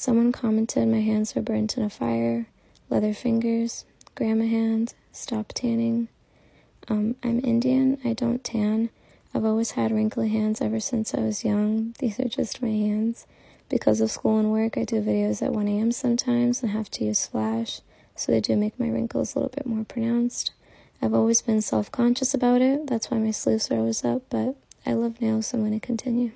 Someone commented my hands were burnt in a fire, leather fingers, grandma hand, stop tanning. I'm Indian, I don't tan. I've always had wrinkly hands ever since I was young. These are just my hands. Because of school and work, I do videos at 1 a.m. sometimes and have to use flash, so they do make my wrinkles a little bit more pronounced. I've always been self-conscious about it, that's why my sleeves are always up, but I love nails, so I'm going to continue.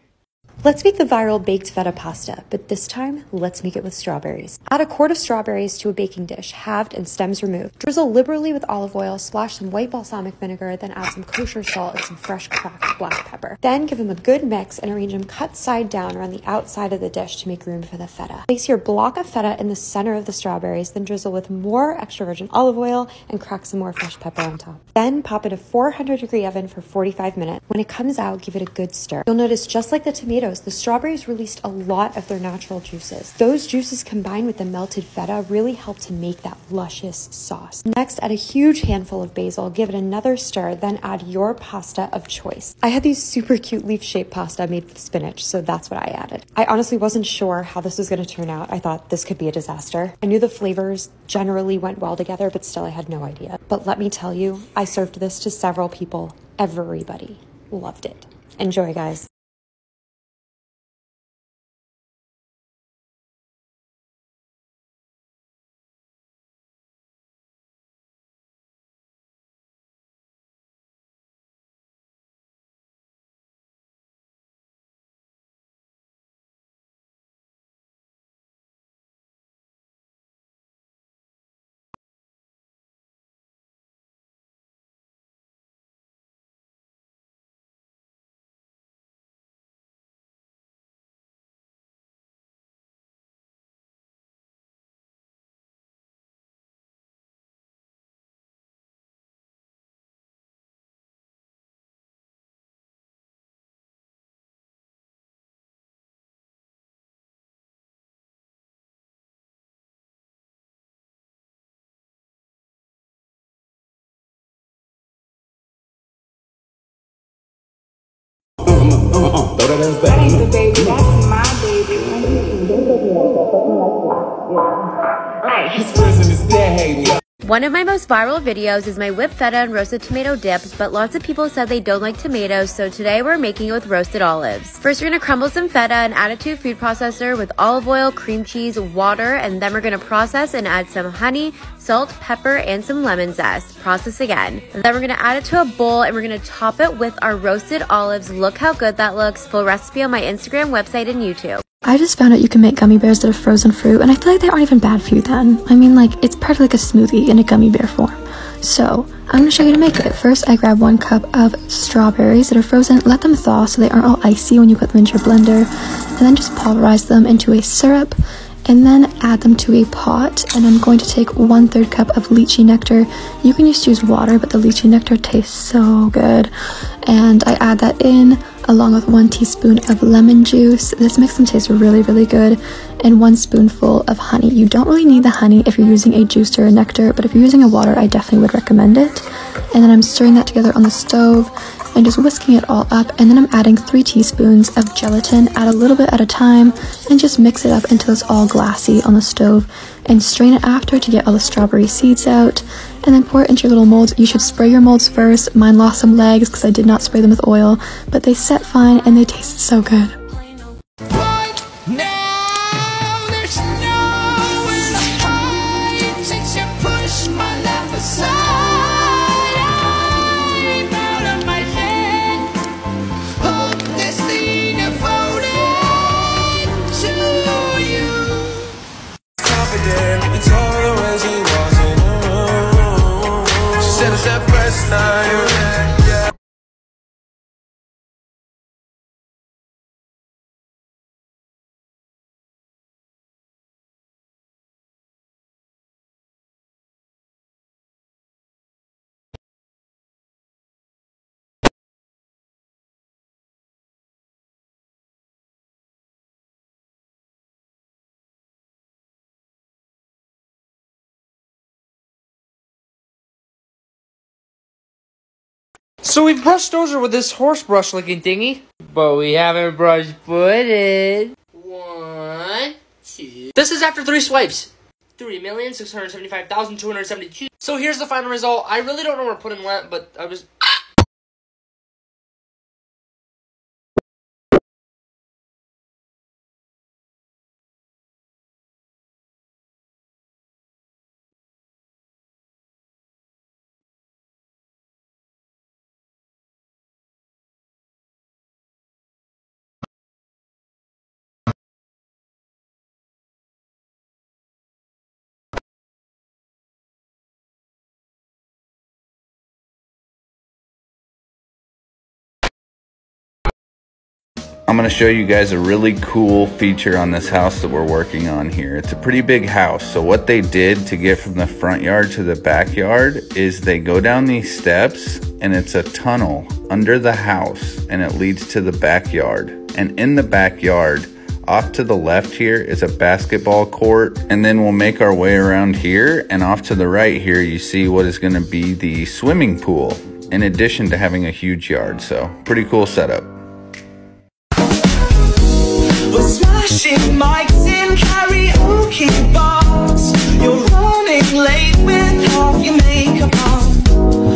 Let's make the viral baked feta pasta, but this time, let's make it with strawberries. Add a quart of strawberries to a baking dish, halved and stems removed. Drizzle liberally with olive oil, splash some white balsamic vinegar, then add some kosher salt and some fresh cracked black pepper. Then give them a good mix and arrange them cut side down around the outside of the dish to make room for the feta. Place your block of feta in the center of the strawberries, then drizzle with more extra virgin olive oil and crack some more fresh pepper on top. Then pop in a 400-degree oven for 45 minutes. When it comes out, give it a good stir. You'll notice just like the tomatoes, the strawberries released a lot of their natural juices. Those juices combined with the melted feta really help to make that luscious sauce. Next, add a huge handful of basil, give it another stir, then add your pasta of choice. I had these super cute leaf-shaped pasta made with spinach, so that's what I added. I honestly wasn't sure how this was going to turn out. I thought this could be a disaster. I knew the flavors generally went well together, but still I had no idea. But let me tell you, I served this to several people. Everybody loved it. Enjoy, guys. That ain't the baby, that's my baby. His prison is dead, hey. One of my most viral videos is my whipped feta and roasted tomato dip, but lots of people said they don't like tomatoes, so today we're making it with roasted olives. First, you're gonna crumble some feta and add it to a food processor with olive oil, cream cheese, water, and then we're gonna process and add some honey, salt, pepper, and some lemon zest. Process again. And then we're gonna add it to a bowl and we're gonna top it with our roasted olives. Look how good that looks. Full recipe on my Instagram, website, and YouTube. I just found out you can make gummy bears that are frozen fruit, and I feel like they aren't even bad for you then. I mean, like, it's part of like a smoothie in a gummy bear form. So, I'm gonna show you how to make it. First, I grab 1 cup of strawberries that are frozen, let them thaw so they aren't all icy when you put them into your blender, and then just pulverize them into a syrup, and then add them to a pot. And I'm going to take 1/3 cup of lychee nectar. You can just use water, but the lychee nectar tastes so good. And I add that in along with 1 teaspoon of lemon juice. This makes them taste really, really good. And 1 spoonful of honey. You don't really need the honey if you're using a juice or a nectar, but if you're using a water, I definitely would recommend it. And then I'm stirring that together on the stove and just whisking it all up, and then I'm adding 3 teaspoons of gelatin. Add a little bit at a time and just mix it up until it's all glassy on the stove, and strain it after to get all the strawberry seeds out, and then pour it into your little molds. You should spray your molds first. Mine lost some legs because I did not spray them with oil, but they set fine and they tasted so good. So we've brushed Dozer with this horse brush looking thingy, but we haven't brush footed. 1, This is after 3 swipes. 3,675,272. So here's the final result. I really don't know where pudding went, but I was... I'm going to show you guys a really cool feature on this house that we're working on here. It's a pretty big house. So what they did to get from the front yard to the backyard is they go down these steps and it's a tunnel under the house and it leads to the backyard. And in the backyard, off to the left here is a basketball court, and then we'll make our way around here, and off to the right here you see what is going to be the swimming pool in addition to having a huge yard. So pretty cool setup. We're smashing mics in karaoke bars. You're running late with half your makeup on.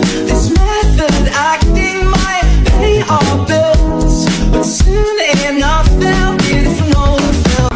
This method acting might pay our bills, but soon enough they'll get it from all the film.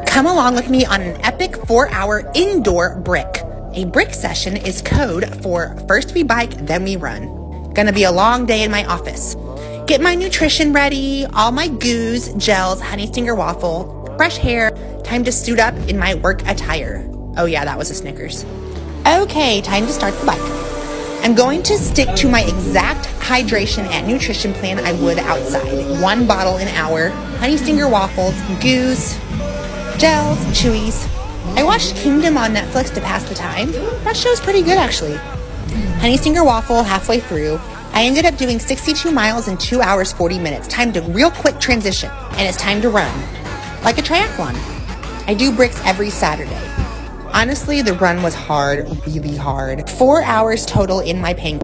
Come along with me on an epic 4-hour indoor brick. A brick session is code for first we bike, then we run. Gonna be a long day in my office. Get my nutrition ready, all my goos, gels, honey stinger waffle, fresh hair, time to suit up in my work attire. Oh yeah, that was a Snickers. Okay, time to start the bike. I'm going to stick to my exact hydration and nutrition plan I would outside. 1 bottle an hour, honey stinger waffles, goos, gels, chewies. I watched Kingdom on Netflix to pass the time. That show's pretty good, actually. Honey stinger waffle halfway through. I ended up doing 62 miles in 2 hours, 40 minutes. Time to real quick transition. And it's time to run. Like a triathlon. I do bricks every Saturday. Honestly, the run was hard, really hard. 4 hours total in my Penguin.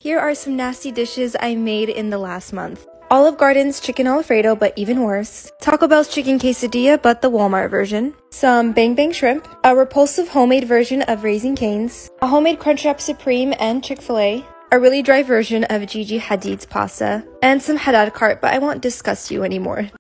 Here are some nasty dishes I made in the last month. Olive Garden's chicken Alfredo, but even worse. Taco Bell's chicken quesadilla, but the Walmart version. Some Bang Bang shrimp. A repulsive homemade version of Raising Cane's. A homemade Crunchwrap Supreme and Chick-fil-A. A really dry version of Gigi Hadid's pasta. And some Haddad cart, but I won't discuss you anymore.